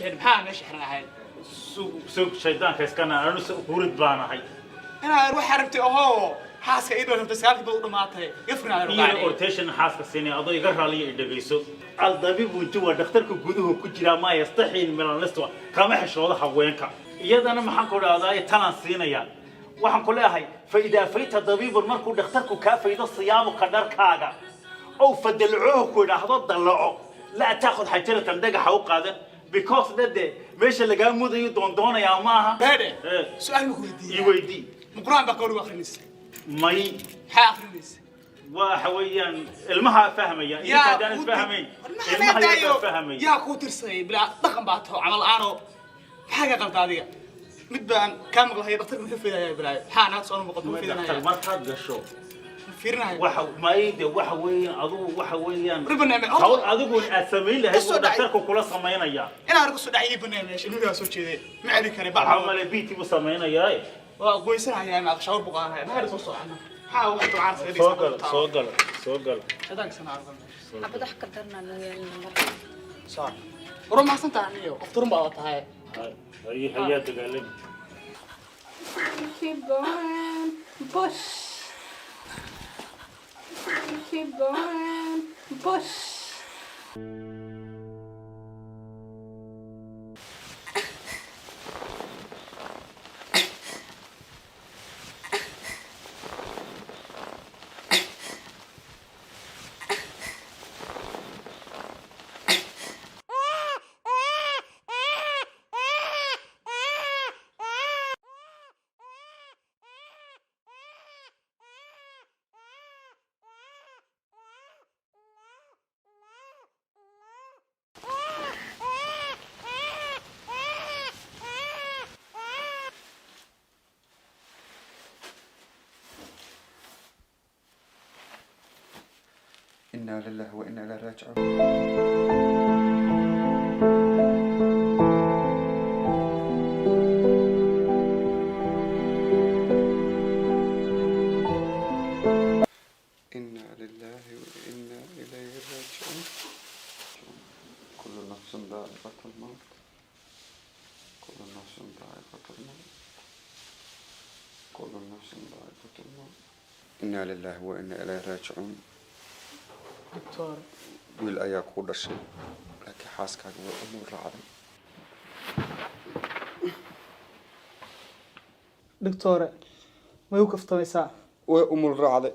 maxaa meesha xiran ahayd suuq shaydaanka iskana anu hurid baan ahay inaa wax aragtay oo xaaska ii dhow sagaalkii bad u dhamaatay ifrina iyo rotation xaaska siinay adoo iga raaliyo dhageyso al dabiibu intuu dhakhtarka guduhu ku jira ma yastaxiin milan liswa kama xishooda haweenka iyadana maxaan ku dhahdaa talan siinaya waxaan ku leeyahay faa'iida fayta dabiibu markuu dhakhtarku ka faydo siyaabo ka dharkaaga oo fadalcuhu ku dhahdo dalaco la taaqad xajaratan dhagaxa u qaadan because dade meesha laga mudayo doondoonaya maaha beede su'aal ma ku weydiin quraan ba qowlu akhrinaysa may ha akhrinaysa waxa weeyaan ilmaha fahmaya inta daan fahmayn ilmaha fahmay yaa ku tirsay bila dhaqan baa tahay amal aano xaga qalda adiga mid baan ka maqlahay dhaqtarka wuxuu fiilayaa bilaa xaanaad soo noqoto fiilayaa dhaqtar markaad gasho fiirinahay waxa maayde waxa weeyaan hawl adigu aad sameyn lahayd oo dhaqtarku kula sameynaya inaan arko soo dhacay barnaamij inuu soo jeeday ma celi kare baa amale biti bu sameynaya waa goysanahay aan shawr buqaanahay ma soo socono ها واحد عارف هذيك سوقل هذاك سنة أبدا حكرنا المرة صار ورما سنت عني أفطرهم بقى هاي هي تقلب keep going push keep going push إنا لله وإنا إليه راجعون. إنا لله وإنا إليه راجعون. كل نفس ذائقة الموت. كل نفس ذائقة الموت. كل نفس ذائقة الموت. إنا لله وإنا إليه راجعون. دكتور ويل أياك كل شيء لكن حاسك هو أمور رعدة دكتور ما يوقف طميسا وأمور رعدة